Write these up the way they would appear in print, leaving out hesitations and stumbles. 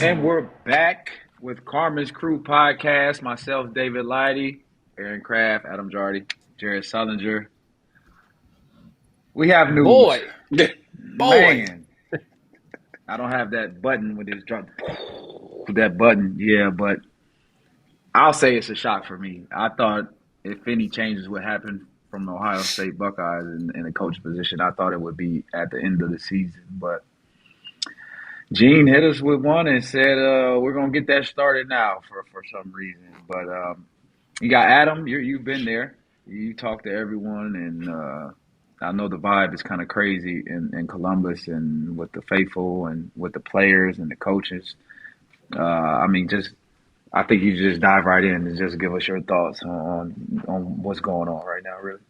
And we're back with Carmen's Crew podcast. Myself, David Lighty, Aaron Kraft, Adam Jardy, Jared Sullinger. We have news. Boy. Man, I don't have that button with this drop. That button, yeah, but I'll say it's a shock for me. I thought if any changes would happen from the Ohio State Buckeyes in the coach position, I thought it would be at the end of the season. But Gene hit us with one and said we're gonna get that started now for some reason. But you got Adam. You've been there. You talk to everyone, and I know the vibe is kind of crazy in Columbus and with the faithful and with the players and the coaches. I mean, I think you just dive right in and just give us your thoughts on what's going on right now, really.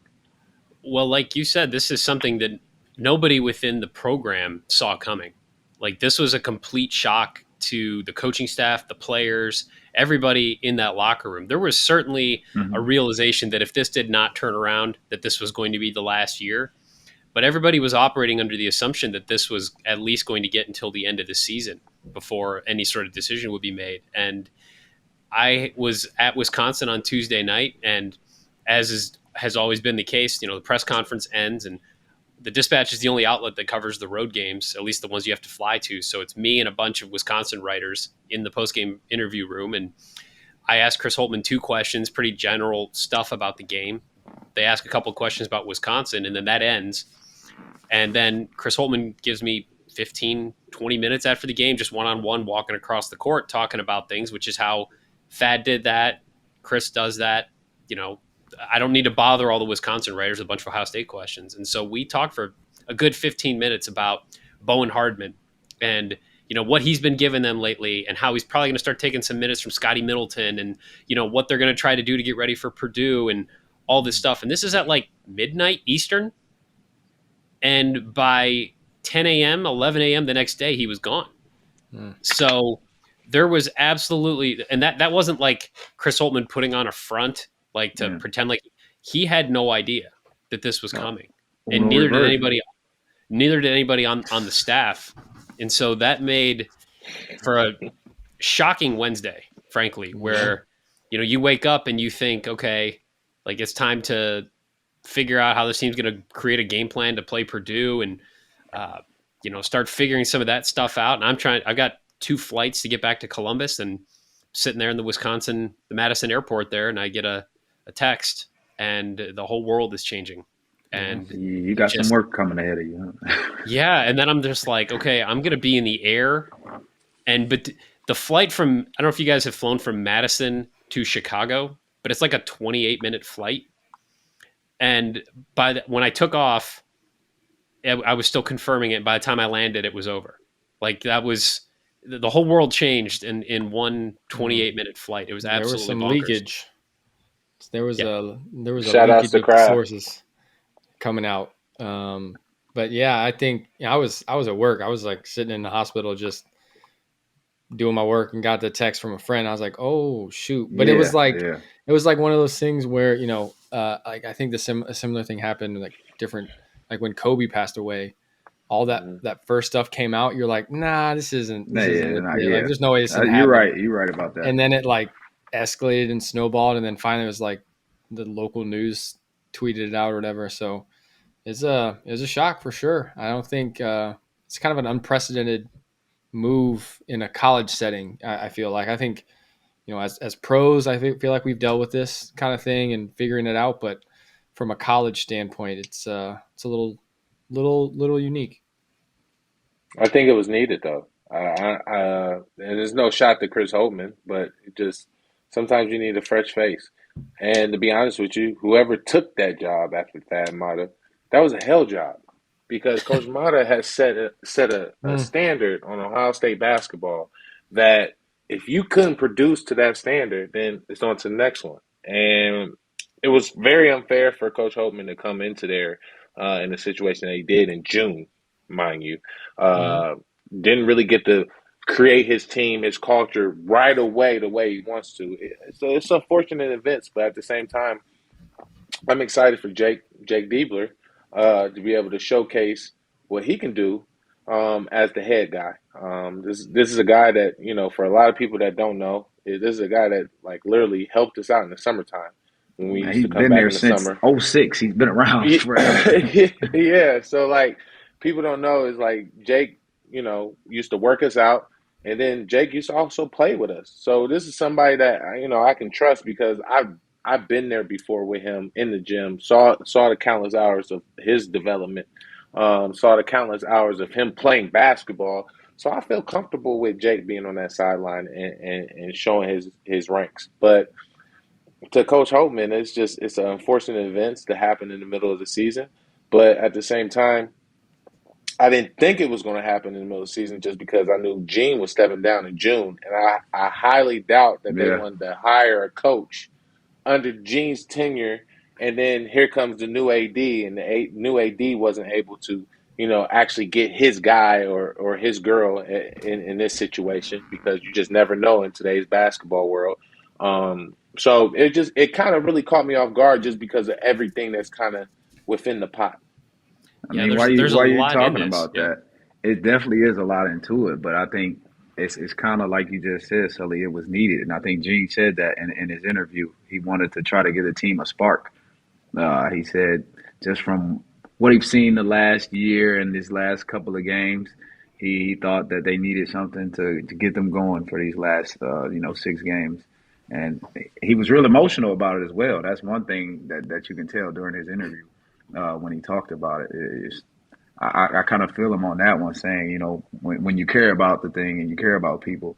Well, like you said, this is something that nobody within the program saw coming. Like, this was a complete shock to the coaching staff, the players, everybody in that locker room. There was certainly a realization that if this did not turn around, that this was going to be the last year. But everybody was operating under the assumption that this was at least going to get until the end of the season before any sort of decision would be made. And I was at Wisconsin on Tuesday night, and has always been the case, the press conference ends, and the Dispatch is the only outlet that covers the road games, at least the ones you have to fly to. So it's me and a bunch of Wisconsin writers in the postgame interview room. And I asked Chris Holtmann 2 questions, pretty general stuff about the game. They ask a couple of questions about Wisconsin, and then that ends. And then Chris Holtmann gives me 15, 20 minutes after the game, just one-on-one walking across the court, talking about things, which is how Thad did that. Chris does that. I don't need to bother all the Wisconsin writers with a bunch of Ohio State questions. And so we talked for a good 15 minutes about Bowen Hardman and, what he's been giving them lately and how he's probably going to start taking some minutes from Scotty Middleton and, what they're going to try to do to get ready for Purdue and all this stuff. And this is at like midnight Eastern. And by 10 a.m., 11 a.m. the next day, he was gone. So there was absolutely, and that wasn't like Chris Holtmann putting on a front, like to pretend like he had no idea that this was coming, and neither did anybody on the staff. And so that made for a shocking Wednesday, frankly, where, you wake up and you think, okay, like it's time to figure out how this team's going to create a game plan to play Purdue and, start figuring some of that stuff out. And I've got 2 flights to get back to Columbus, and sitting there in the Madison airport there, and I get a text, and the whole world is changing. And you got some work coming ahead of you. Huh? Yeah. And then I'm just like, okay, I'm going to be in the air. But the flight I don't know if you guys have flown from Madison to Chicago, but it's like a 28-minute flight. And when I took off, I was still confirming it. By the time I landed, it was over. Like, that was the whole world changed in one 28-minute flight. It was absolutely there was some bonkers. leakage. There was a Shout out leakage to of Kraft. sources coming out. But yeah, I think I was at work. I was like sitting in the hospital just doing my work and got the text from a friend. I was like, oh shoot. But it was like one of those things where, like I think a similar thing happened, like different, like when Kobe passed away, all that first stuff came out. You're like, nah, this isn't like, there's no way this isn't You're right. You're right about that. And then it like escalated and snowballed. And then finally it was like the local news tweeted it out or whatever. So it was a shock for sure. I don't think it's kind of an unprecedented move in a college setting. I feel like, I think, as pros, feel like we've dealt with this kind of thing and figuring it out. But from a college standpoint, it's a little unique. I think it was needed, though. And there's no shot to Chris Holtmann, but it just sometimes you need a fresh face. And to be honest with you, whoever took that job after Thad Matta, that was a hell job, because Coach Matta has set a standard on Ohio State basketball that if you couldn't produce to that standard, then it's on to the next one. And it was very unfair for Coach Holtmann to come into there in the situation that he did in June, mind you. Didn't really get to create his team, his culture right away the way he wants to. So it's unfortunate events, but at the same time, I'm excited for Jake Diebler to be able to showcase what he can do as the head guy. This is a guy that, for a lot of people that don't know, this is a guy that like literally helped us out in the summertime when we Man, used he's to come been back there in the since summer. '06. He's been around forever. Yeah, so like people don't know is like Jake, used to work us out, and then Jake used to also play with us. So this is somebody that I can trust because I've been there before with him in the gym, saw the countless hours of his development, saw the countless hours of him playing basketball. So I feel comfortable with Jake being on that sideline and showing his ranks. But to Coach Holtmann, it's an unfortunate events to happen in the middle of the season. But at the same time, I didn't think it was going to happen in the middle of the season just because I knew Gene was stepping down in June, and I highly doubt that they Yeah. wanted to hire a coach under Gene's tenure, and then here comes the new AD, and the new AD wasn't able to, actually get his guy or his girl in this situation because you just never know in today's basketball world. So it kind of really caught me off guard just because of everything that's kind of within the pot. I Yeah, mean, there's a why you lot in talking this. about Yeah. that? It definitely is a lot into it, but I think it's kind of like you just said, Sully. It was needed, and I think Gene said that in his interview. He wanted to try to give the team a spark. He said just from what he's seen the last year and this last couple of games, he thought that they needed something to get them going for these last 6 games. And he was real emotional about it as well. That's one thing that you can tell during his interview when he talked about it. I kind of feel him on that one, saying, when you care about the thing and you care about people,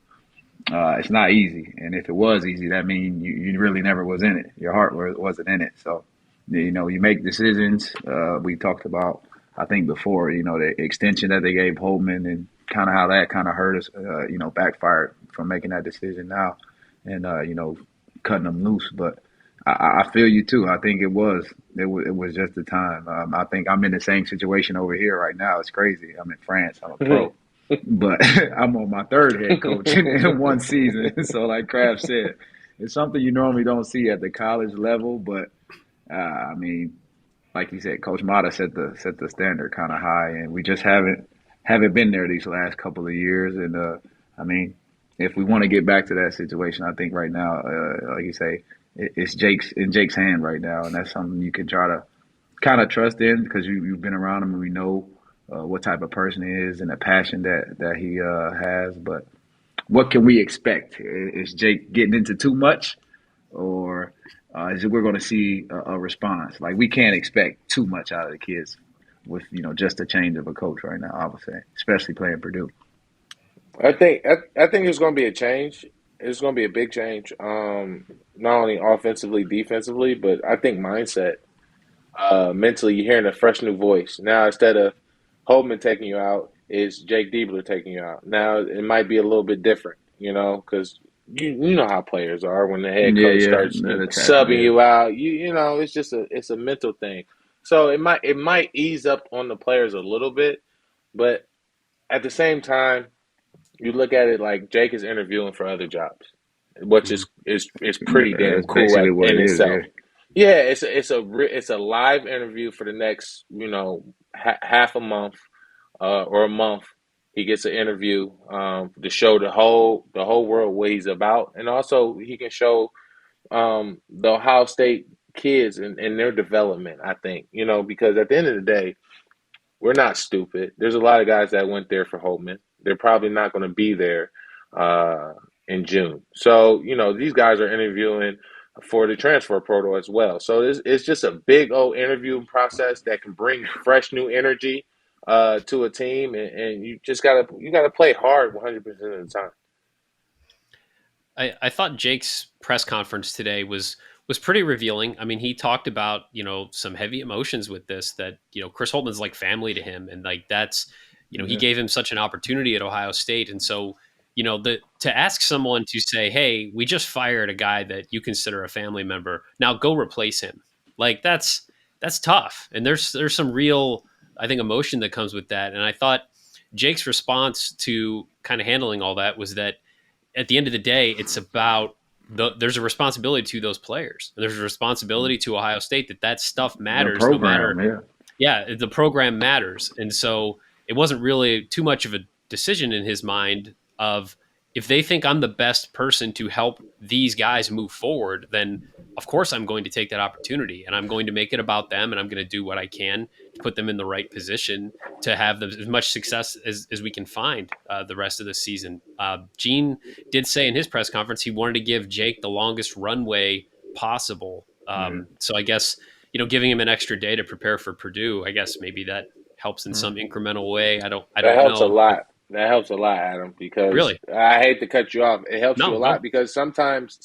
it's not easy. And if it was easy, that means you really never was in it. Your heart wasn't in it. So, you make decisions. We talked about, I think before, the extension that they gave Holtman and kind of how that kind of hurt us, backfired from making that decision now and, cutting them loose. But I feel you too. I think it was just the time. I think I'm in the same situation over here right now. It's crazy. I'm in France. I'm a pro, but I'm on my third head coach in one season. So, like Kraft said, it's something you normally don't see at the college level. But I mean, like you said, Coach Mata set the standard kind of high, and we just haven't been there these last couple of years. And I mean, if we want to get back to that situation, I think right now, like you say, it's Jake's hand right now, and that's something you can try to kind of trust in because you've been around him and we know what type of person he is and the passion that he has. But what can we expect? Is Jake getting into too much, or is it we're going to see a response? Like we can't expect too much out of the kids with just a change of a coach right now. I would say, especially playing Purdue. I think it's going to be a change. It's going to be a big change. Not only offensively, defensively, but I think mindset. Mentally, you're hearing a fresh new voice now instead of Holtman taking you out. It's Jake Diebler taking you out. Now it might be a little bit different, because you know how players are when the head Yeah, coach yeah, starts that attachment. subbing Yeah, you out. It's just a mental thing. So it might ease up on the players a little bit, but at the same time you look at it like Jake is interviewing for other jobs, which Mhm. is yeah, pretty damn that's cool basically what in it is. itself. Yeah, Yeah, it's a live interview for the next half a month or a month. He gets an interview to show the whole world what he's about, and also he can show the Ohio State kids and their development. I think because at the end of the day, we're not stupid. There's a lot of guys that went there for Holtman. They're probably not going to be there uh, in June. So, these guys are interviewing for the transfer portal as well. So it's just a big old interview process that can bring fresh new energy to a team, and you gotta play hard 100% of the time. I thought Jake's press conference today was pretty revealing. I mean, he talked about some heavy emotions with this. That Chris Holtman's like family to him, and like that's he yeah. gave him such an opportunity at Ohio State, and so the to ask someone to say, "Hey, we just fired a guy that you consider a family member. Now go replace him." Like that's tough, and there's some real I think emotion that comes with that. And I thought Jake's response to kind of handling all that was that at the end of the day, it's about there's a responsibility to those players. There's a responsibility to Ohio State that stuff The matters no matter. program. Yeah, Yeah, the program matters. And so it wasn't really too much of a decision in his mind of, if they think I'm the best person to help these guys move forward, then of course I'm going to take that opportunity and I'm going to make it about them, and I'm going to do what I can to put them in the right position to have as much success as we can find the rest of the season. Gene did say in his press conference he wanted to give Jake the longest runway possible. So I guess, giving him an extra day to prepare for Purdue, I guess maybe that helps in some incremental way. I don't That helps a know. lot. That helps a lot, Adam, because Really? I hate to cut you off. It helps you a No, lot no. because sometimes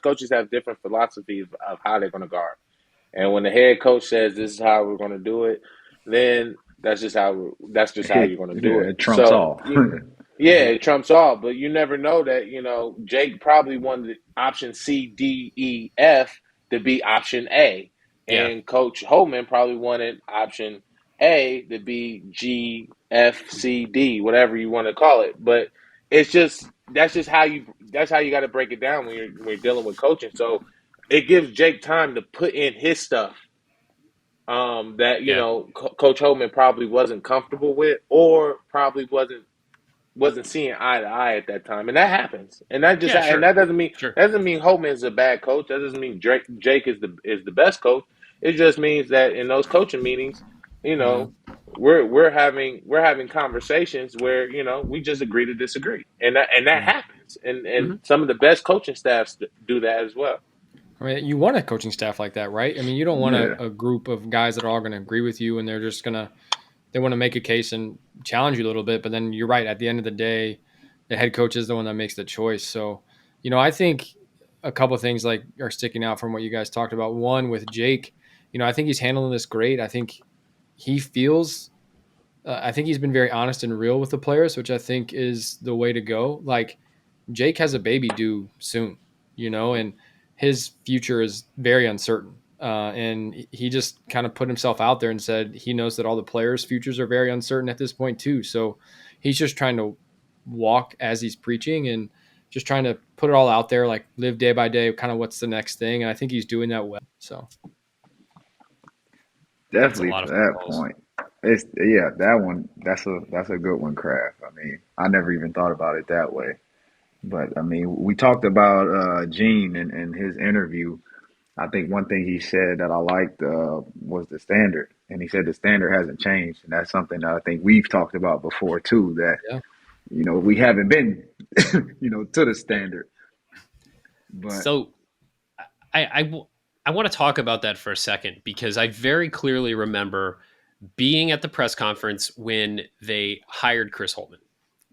coaches have different philosophies of how they're going to guard. And when the head coach says this is how we're going to do it, then that's just how you're going to do Yeah, it. it trumps So all. yeah, it trumps all. But you never know that Jake probably wanted option C, D, E, F to be option A, Yeah, and Coach Holtmann probably wanted option A to be G, F, C, D, whatever you want to call it. But it's just that's how you got to break it down when you're dealing with coaching. So it gives Jake time to put in his stuff that yeah, Coach Holtmann probably wasn't comfortable with, or probably wasn't seeing eye to eye at that time, and that happens. yeah. And Sure, that doesn't mean sure. Holtmann is a bad coach. That doesn't mean Jake is the best coach. It just means that in those coaching meetings, you Mhm. know, we're having conversations where we just agree to disagree, and that Yeah. happens. And Hmm. some of the best coaching staffs do that as well. I mean, you want a coaching staff like that, right? I mean, you don't want Yeah. a group of guys that are all going to agree with you and they want to make a case and challenge you a little bit. But then you're right. At the end of the day, the head coach is the one that makes the choice. So, I think a couple of things like are sticking out from what you guys talked about. One with Jake, I think he's handling this great. I think he feels, I think he's been very honest and real with the players, which I think is the way to go. Like Jake has a baby due soon, and his future is very uncertain. And he just kind of put himself out there and said he knows that all the players' futures are very uncertain at this point too. So he's just trying to walk as he's preaching and just trying to put it all out there, like live day by day, kind of what's the next thing. And I think he's doing that well. So That's a Definitely lot to of phone that calls. point. It's yeah, that one that's a good one, Kraft. I mean, I never even thought about it that way. But I mean, we talked about Gene and his interview. I think one thing he said that I liked was the standard, and he said the standard hasn't changed, and that's something that I think we've talked about before too. That yeah, we haven't been to the standard, but So I want to talk about that for a second, because I very clearly remember being at the press conference when they hired Chris Holtmann.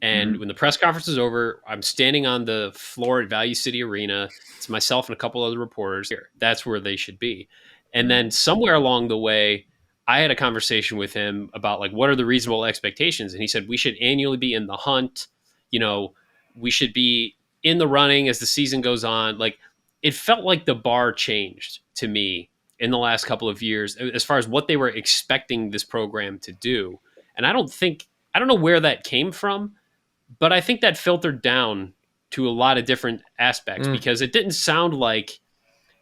And mhm, when the press conference is over, I'm standing on the floor at Value City Arena. It's myself and a couple other reporters here. That's where they should be. And mhm, then somewhere along the way, I had a conversation with him about, like, what are the reasonable expectations? And he said we should annually be in the hunt. You know, we should be in the running as the season goes on. Like, it felt like the bar changed to me in the last couple of years as far as what they were expecting this program to do. And I don't know where that came from, but I think that filtered down to a lot of different aspects, mm, because it didn't sound like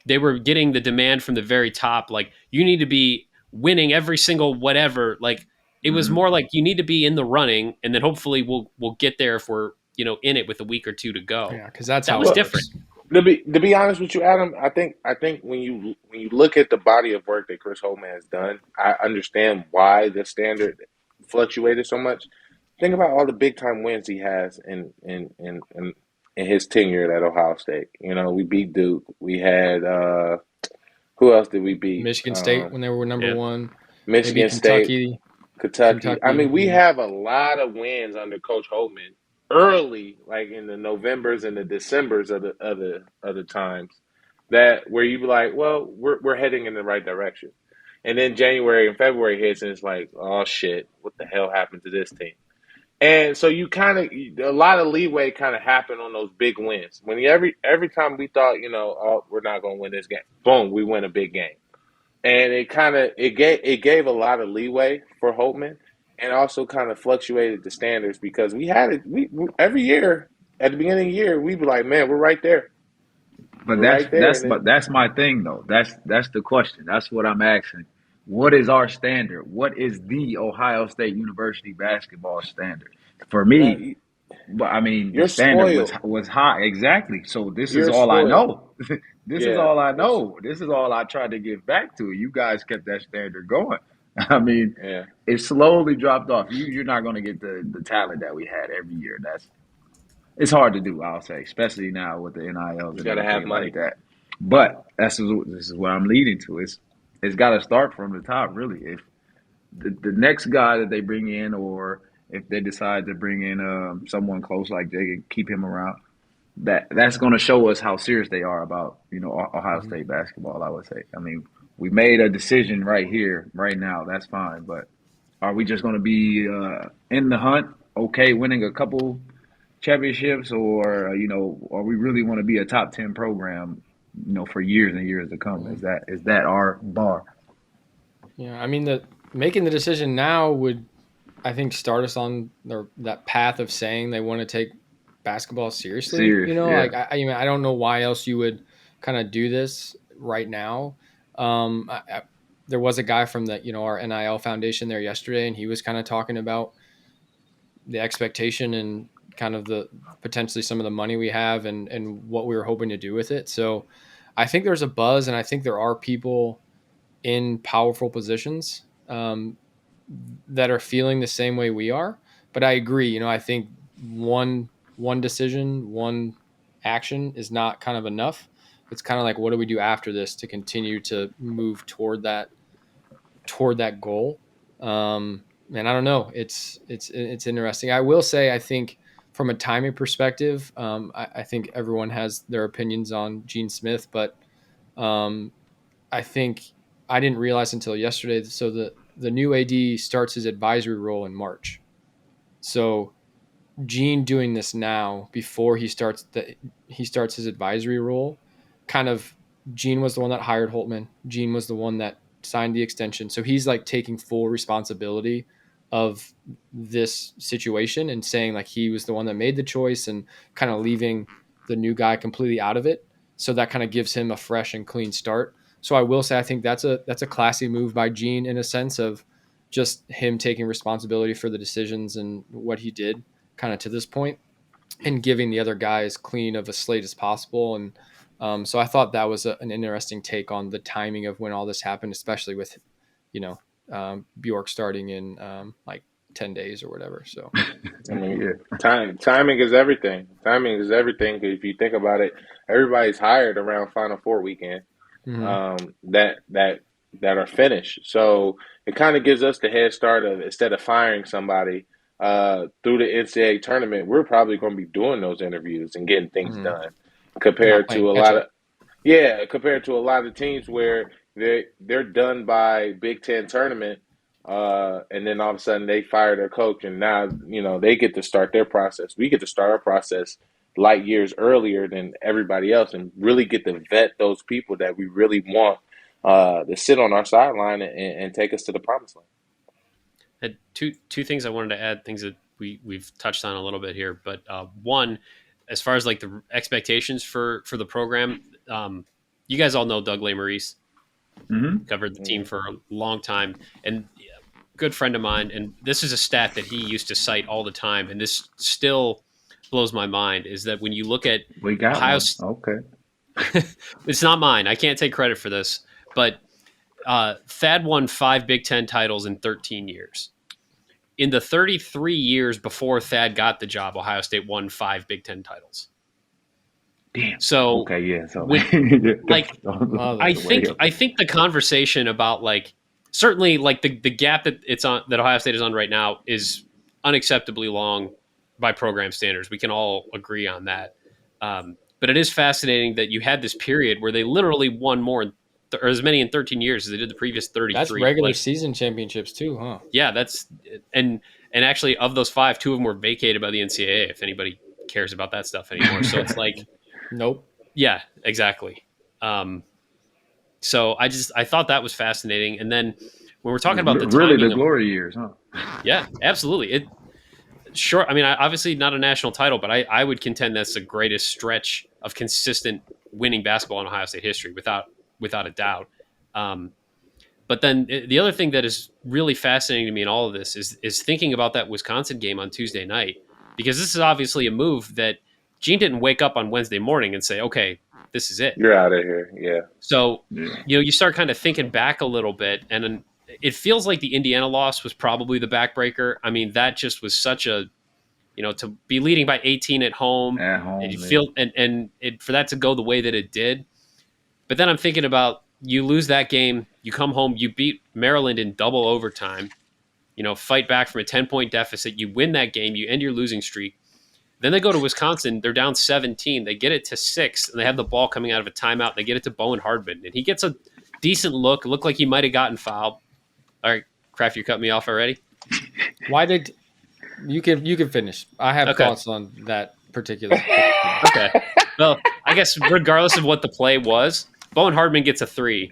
they were getting the demand from the very top, like you need to be winning every single whatever. Like, it was mhm. more like you need to be in the running, and then hopefully we'll get there if we're in it with a week or two to go. yeah, because that's That how was it Well, different. works. to be honest with you, Adam, I think when you look at the body of work that Chris Holtmann has done, I understand why the standard fluctuated so much. Think about all the big time wins he has in his tenure at Ohio State. We beat Duke. We had who else did we beat? Michigan State when they were number Yeah. one, maybe Michigan State, Kentucky, Kentucky. I Kentucky. mean, we Yeah, have a lot of wins under Coach Holtmann early, like in the Novembers and the Decembers of the times that where you be like, well, we're heading in the right direction, and then January and February hits, and it's like, oh shit, what the hell happened to this team? And so you kind of a lot of leeway kind of happened on those big wins. When every time we thought, oh, we're not going to win this game, boom, we win a big game, and it gave a lot of leeway for Holtmann, and also kind of fluctuated the standards because we had it. Every year at the beginning of the year we'd be like, man, But we're right there, and that's then my thing though. That's the question. That's what I'm asking. What is our standard? What is the Ohio State University basketball standard? For me, Man, but I mean, the you're standard spoiled. was high. Exactly. So this is You're all I spoiled. know. This is Yeah, all I it's know. This is all I tried to get back to. You guys kept that standard going. I mean, yeah. it slowly dropped off. You're not going to get the talent that we had every year. It's hard to do. I'll say, especially now with the NILs You and gotta have everything like money. that. But this is what I'm leading to. It's got to start from the top, really. If the next guy that they bring in, or if they decide to bring in someone close like Jay, keep him around. That's going to show us how serious they are about Ohio Mhm. State basketball. I would say. I mean, we made a decision right here, right now. That's fine, but are we just going to be in the hunt? Okay, winning a couple championships, or are we really want to be a top 10 program? For years and years to come. Mhm. Is that our bar? Yeah, I mean, the making the decision now would, I think, start us on that path of saying they want to take basketball seriously. Serious, Like yeah. I mean, I don't know why else you would kind of do this right now. There was a guy from the our NIL foundation there yesterday, and he was kind of talking about the expectation and kind of the potentially some of the money we have and what we were hoping to do with it. So I think there's a buzz, and I think there are people in powerful positions that are feeling the same way we are. But I agree. I think one decision, one action is not kind of enough. It's kind of like, what do we do after this to continue to move toward that goal? And I don't know. It's interesting. I will say, I think from a timing perspective, I think everyone has their opinions on Gene Smith, but um, I think I didn't realize until yesterday. So the new AD starts his advisory role in March. So Gene doing this now before he starts his advisory role, kind of Gene was the one that hired Holtmann. Gene was the one that signed the extension. So he's like taking full responsibility of this situation and saying like he was the one that made the choice and kind of leaving the new guy completely out of it. So that kind of gives him a fresh and clean start. So I will say I think that's a classy move by Gene in a sense of just him taking responsibility for the decisions and what he did kind of to this point and giving the other guy as clean of a slate as possible. And so I thought that was an interesting take on the timing of when all this happened, especially with, Bjork starting in like 10 days or whatever. So, I mean, Yeah. timing is everything. Timing is everything. 'Cause if you think about it, everybody's hired around Final Four weekend. mhm. That are finished. So it kind of gives us the head start of instead of firing somebody through the NCAA tournament, we're probably going to be doing those interviews and getting things Mhm. done Not compared playing to a catch lot up. of compared to a lot of teams where they're done by Big Ten tournament, and then all of a sudden they fire their coach, and now they get to start their process. We get to start our process light years earlier than everybody else, and really get to vet those people that we really want to sit on our sideline and take us to the promised land. Had two things I wanted to add, things that we've touched on a little bit here, but one, as far as like the expectations for the program, you guys all know Doug Maurice, Hmm. covered the team Mm-hmm. for a long time, and good friend of mine. And this is a stat that he used to cite all the time, and this still blows my mind. Is that when you look at We got Ohio, one. Okay. it's not mine. I can't take credit for this, but Thad won 5 Big Ten titles in 13 years. In the 33 years before Thad got the job, Ohio State won 5 Big Ten titles. Damn. So Okay. Yeah. So with that's, like I that's way think up I there. think the conversation about like certainly like the gap that it's on that Ohio State is on right now is unacceptably long by program standards. We can all agree on that. But it is fascinating that you had this period where they literally won more or as many in 13 years as they did the previous That's 33. regular Like, season championships too, huh? yeah, that's and actually of those five, two of them were vacated by the NCAA. If anybody cares about that stuff anymore, so it's like, Nope. yeah, exactly. Um, so I thought that was fascinating. And then when we're talking about the Really, the timing of, glory years, huh? yeah, absolutely. Sure. I mean, obviously not a national title, but I would contend that's the greatest stretch of consistent winning basketball in Ohio State history, without a doubt. Um, But then the other thing that is really fascinating to me in all of this is thinking about that Wisconsin game on Tuesday night, because this is obviously a move that Gene didn't wake up on Wednesday morning and say, okay, this is it. You're out of here. Yeah. So, Yeah. you start kind of thinking back a little bit, and it feels like the Indiana loss was probably the backbreaker. I mean, that just was such a, to be leading by 18 at home, At home, and you man. feel, and for that to go the way that it did. But then I'm thinking about, you lose that game, you come home, you beat Maryland in double overtime, fight back from a 10-point deficit, you win that game, you end your losing streak. Then they go to Wisconsin, they're down 17, they get it to 6, and they have the ball coming out of a timeout, they get it to Bowen Hardman, and he gets a decent look. It looked like he might have gotten fouled. All right, Kraft, you cut me off already? Why did you can finish? I have Okay. thoughts on that particular. Okay. Well, I guess regardless of what the play was, Bowen Hardman gets a 3,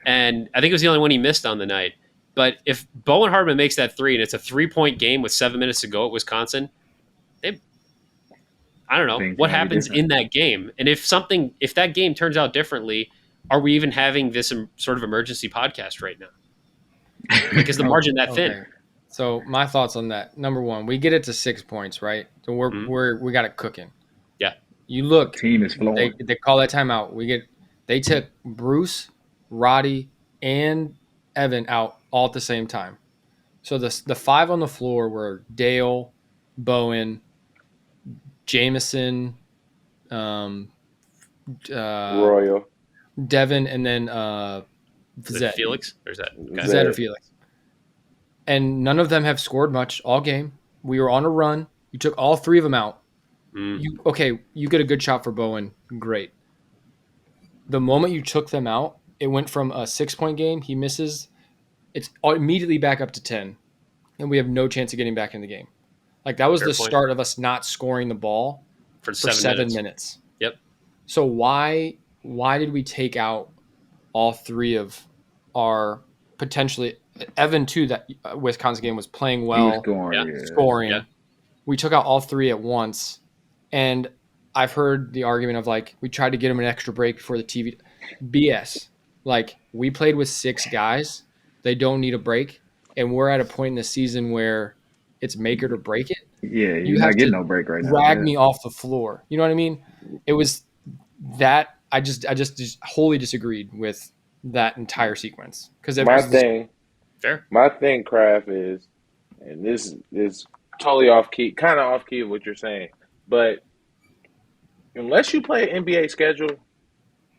and I think it was the only one he missed on the night. But if Bowen Hardman makes that 3 and it's a 3-point game with 7 minutes to go at Wisconsin, I don't know Things what might be happens different. in that game. And if that game turns out differently, are we even having this sort of emergency podcast right now? Like, is the margin that thin? Okay. So my thoughts on that. Number one, we get it to 6 points, right? So we got it cooking. Yeah. You look, Team is flowing. they call that timeout. They took Bruce, Roddy, and Evan out all at the same time. So the 5 on the floor were Dale, Bowen, Jameson, Royal. Devin, and then Is it Zed. Felix? Or is that Zed. Zed or Felix. And none of them have scored much all game. We were on a run. You took all 3 of them out. You get a good shot for Bowen. Great. The moment you took them out, it went from a 6-point game. He misses. It's immediately back up to 10. And we have no chance of getting back in the game. Like, that was Fair the point. start of us not scoring the ball for for 7 minutes. Yep. So why did we take out all 3 of our potentially Evan too? That Wisconsin game was playing He well, was scoring. Yeah. scoring. Yeah. We took out all 3 at once, and I've heard the argument of, like, we tried to get him an extra break before the TV. BS. Like, we played with 6 guys. They don't need a break, and we're at a point in the season where it's make it or break it. Yeah, You you're have not getting to no break right now. Drag Yeah. me off the floor. You know what I mean? It was that I just wholly disagreed with that entire sequence because My thing, Kraft, is, and this is totally off key, kind of off key of what you're saying, but unless you play an NBA schedule,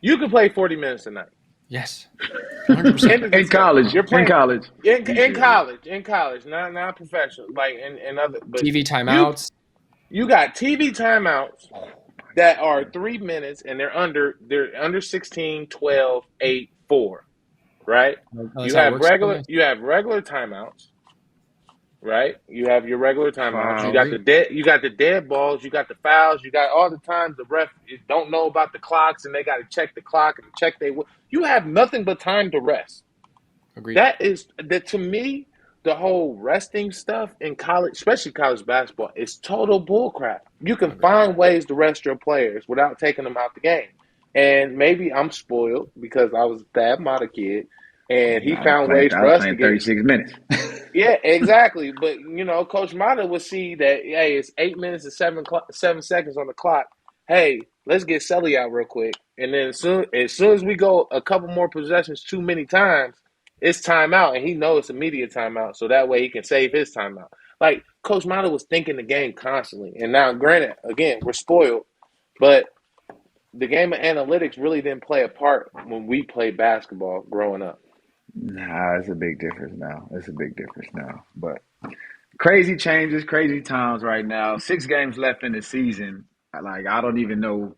you can play 40 minutes a night. Yes, 100%. In college, You're playing in college, in college, not professional, like in other. But TV timeouts. You got TV timeouts that are 3 minutes, and they're under 16, 12, 8, 4, right? That's You how it have works. regular timeouts, right? You have your regular timeouts. Wow. You got the dead balls. You got the fouls. You got all the times the ref don't know about the clocks, and they got to check the clock and check You have nothing but time to rest. Agreed. That to me, the whole resting stuff in college, especially college basketball, is total bullcrap. You can find ways to rest your players without taking them out the game. And maybe I'm spoiled because I was a Thad Mata kid, and he found ways for us to get 36 minutes. Yeah, exactly. But Coach Mata would see that, hey, it's 8 minutes and 7 seconds on the clock. Hey, let's get Sully out real quick. And then as soon as we go a couple more possessions too many times, it's timeout, and he knows it's immediate timeout, so that way he can save his timeout. Like, Coach Mata was thinking the game constantly. And now, granted, again, we're spoiled, but the game of analytics really didn't play a part when we played basketball growing up. Nah, it's a big difference now. But crazy changes, crazy times right now. 6 games left in the season. Like, I don't even know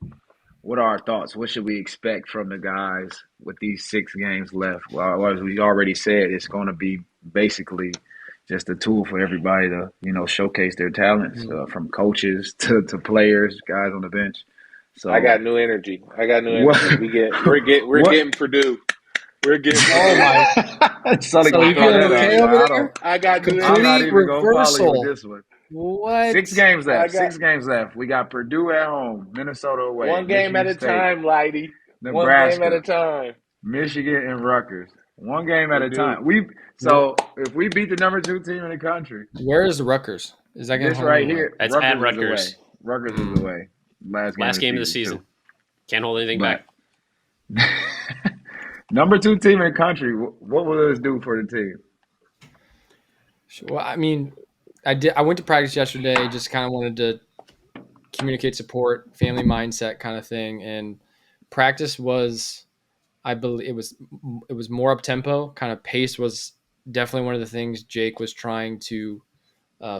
what are our thoughts. What should we expect from the guys with these 6 games left? Well, as we already said, it's going to be basically just a tool for everybody to, showcase their talents, from coaches to players, guys on the bench. So I got new energy. We're getting Purdue. We're getting. Oh my! So you feeling okay over there? I got new I'm not energy. even going to follow you reversal. with this one. What? 6 games left. 6 games left. We got Purdue at home, Minnesota away. One game Michigan at a State, time, Lighty. Nebraska, One game at a time. Michigan, and Rutgers. One game at We a do. time. So if we beat the number 2 team in the country, Where is Rutgers? Is that going this to right here, That's at Rutgers is away. Rutgers. Rutgers is away. Last game of the season. season. Too. Can't hold anything But back. number 2 team in the country, what will this do for the team? Well, I mean, I went to practice yesterday. Just kind of wanted to communicate support, family mindset kind of thing. And practice was, I believe it was more up tempo. Kind of pace was definitely one of the things Jake was trying to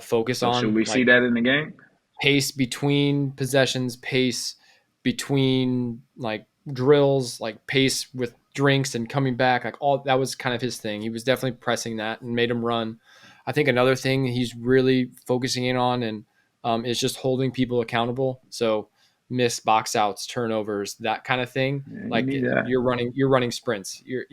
focus on. Should we see that in the game? Pace between possessions, pace between like drills, like pace with drinks and coming back, like all that was kind of his thing. He was definitely pressing that and made him run. I think another thing he's really focusing in on and is just holding people accountable. So miss box outs, turnovers, that kind of thing. Yeah, like you're running sprints. You're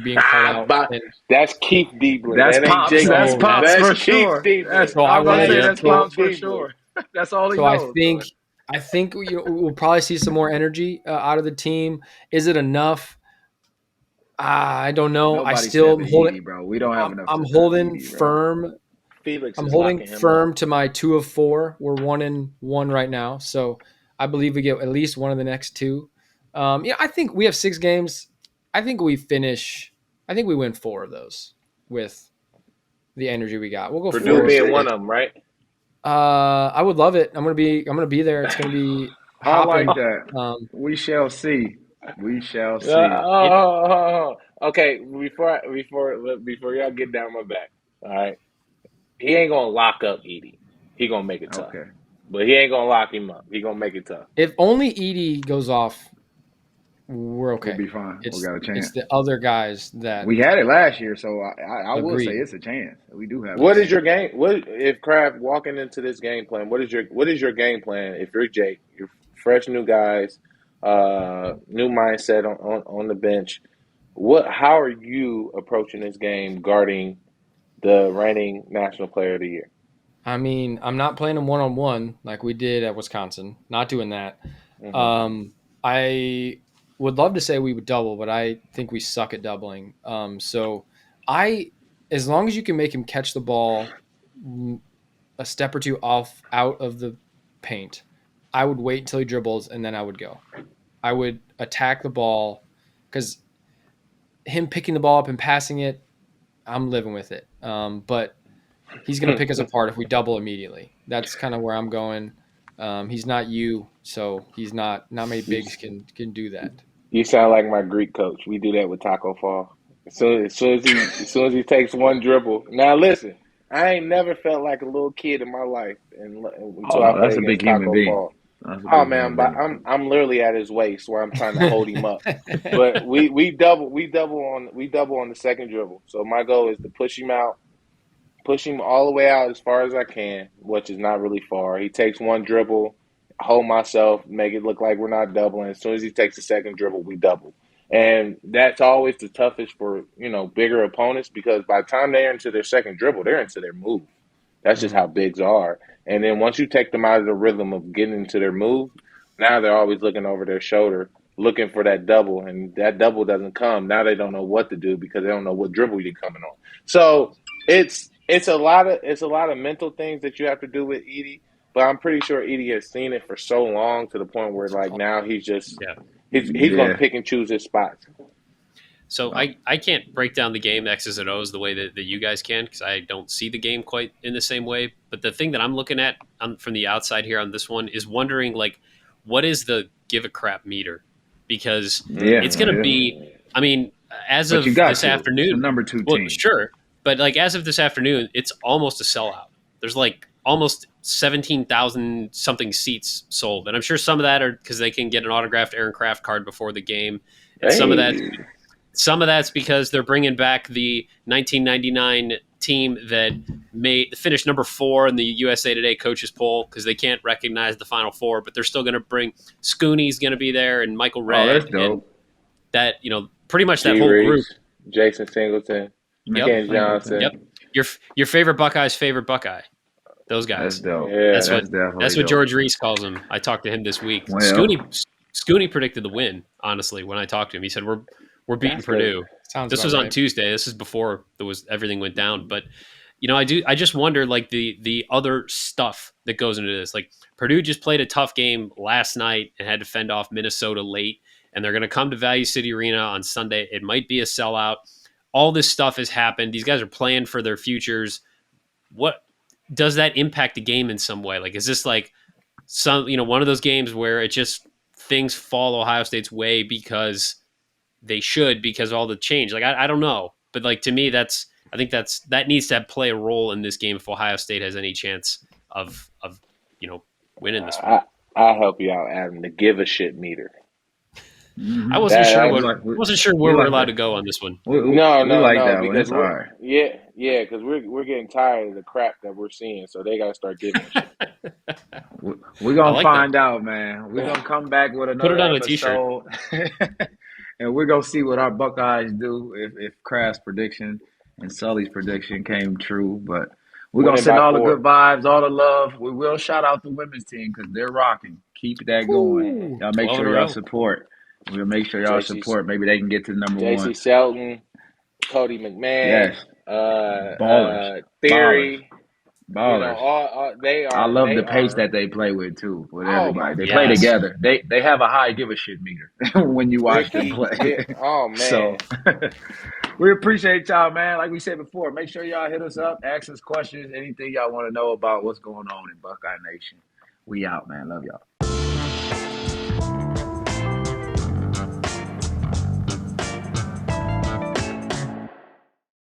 being called out. And, that's Keith Diebler. That's that Pops. Ain't That's Pops that's for Keith sure. Diebler. So I I'm gonna say wanted that's to- Pops for Diebler. sure. That's all he So knows. I think we'll probably see some more energy out of the team. Is it enough? I don't know. Nobody I still said holding. Edie, bro. We don't have enough. I'm to holding Edie, bro. firm. Felix I'm is holding locking him firm up. to my 2 of 4. We're 1-1 right now, so I believe we get at least one of the next 2. I think we have 6 games. I think we win 4 of those with the energy we got. We'll go Purdue 4. being one of them, right? I would love it. I'm gonna be there. It's gonna be I hopping. like that. We shall see. We shall see. Okay, before y'all get down my back, all right. He ain't gonna lock up Edie. He gonna make it tough. Okay. But he ain't gonna lock him up. He gonna make it tough. If only Edie goes off, we're okay. We'll be fine. We got a chance. It's the other guys that We had it last year, so I will Agreed. say it's a chance. We do have. What is your game? What if Kraft walking into this game plan? What is your game plan if you're Jake? You're fresh new guys, new mindset on the bench. How are you approaching this game guarding the reigning National Player of the Year? I mean, I'm not playing them 1-on-1 like we did at Wisconsin. Not doing that. Mm-hmm. I would love to say we would double, but I think we suck at doubling. As long as you can make him catch the ball a step or two out of the paint, I would wait until he dribbles and then I would go. I would attack the ball because him picking the ball up and passing it, I'm living with it. But he's going to pick us apart if we double immediately. That's kind of where I'm going. He's not you, so he's not many bigs can do that. You sound like my Greek coach. We do that with Taco Fall. As soon as he takes one dribble. Now listen, I ain't never felt like a little kid in my life until I that's played a big against human Taco being. Fall. Oh man, but I'm literally at his waist where I'm trying to hold him up. But we double on the second dribble. So my goal is to push him all the way out as far as I can, which is not really far. He takes one dribble, hold myself, make it look like we're not doubling. As soon as he takes the second dribble, we double. And that's always the toughest for, bigger opponents because by the time they're into their second dribble, they're into their move. That's just how bigs are. And then once you take them out of the rhythm of getting into their move, now they're always looking over their shoulder, looking for that double, and that double doesn't come. Now they don't know what to do because they don't know what dribble you're coming on. So it's a lot of mental things that you have to do with Edie, but I'm pretty sure Edie has seen it for so long to the point where like now he's just he's going to pick and choose his spots. So I can't break down the game X's and O's the way that you guys can because I don't see the game quite in the same way. But the thing that I'm looking at from the outside here on this one is wondering, like, what is the give a crap meter? Because it's going to be – I mean, as of this afternoon – it's the number 2 team. Well, sure. But, like, as of this afternoon, it's almost a sellout. There's, like, almost 17,000-something seats sold. And I'm sure some of that are because they can get an autographed Aaron Kraft card before the game. And some of that's because they're bringing back the 1999 team that finished number 4 in the USA Today coaches poll because they can't recognize the Final Four, but they're still going to bring Scooney's going to be there and Michael Red. That's dope. And that pretty much that whole group. Jason Singleton, Ken Johnson. Yep. Your favorite Buckeye's favorite Buckeye. Those guys. That's dope. Yeah, that's what George Reese calls them. I talked to him this week. Well, Scooney predicted the win. Honestly, when I talked to him, he said we're beating That's Purdue. Sounds This about was on right. Tuesday. This is before everything went down. But I just wonder like the other stuff that goes into this. Like Purdue just played a tough game last night and had to fend off Minnesota late, and they're going to come to Value City Arena on Sunday. It might be a sellout. All this stuff has happened. These guys are playing for their futures. What does that impact the game in some way? Like, is this like one of those games where it just things fall Ohio State's way because they should, because of all the change? Like, I don't know, but like to me, I think that needs to play a role in this game if Ohio State has any chance of winning this one. I'll help you out, Adam. The give a shit meter. I wasn't sure where we're like allowed that. to go on this one. No, that one. because It's all right. because we're getting tired of the crap that we're seeing, so they got to start giving shit. We're going I to like find out, man. We're going to come back with Put it another on a t-shirt. episode. And we're going to see what our Buckeyes do if Kraft's prediction and Sully's prediction came true. But we're going to Winning send by all 4. the good vibes, all the love. We will shout out the women's team because they're rocking. Keep that going. Y'all make 12 in sure a y'all row. support. We'll make sure y'all JC support. Maybe they can get to number JC one. Shelton, Cody McMahon, Yes. Ballers. Theory. Ballers. All they are. I love they the pace are, that they play with too. With Oh my everybody, they play Yes. together. They have a high give a shit meter when you watch them play. Oh man. So we appreciate y'all, man. Like we said before, make sure y'all hit us up, ask us questions, anything y'all want to know about what's going on in Buckeye Nation. We out, man. Love y'all.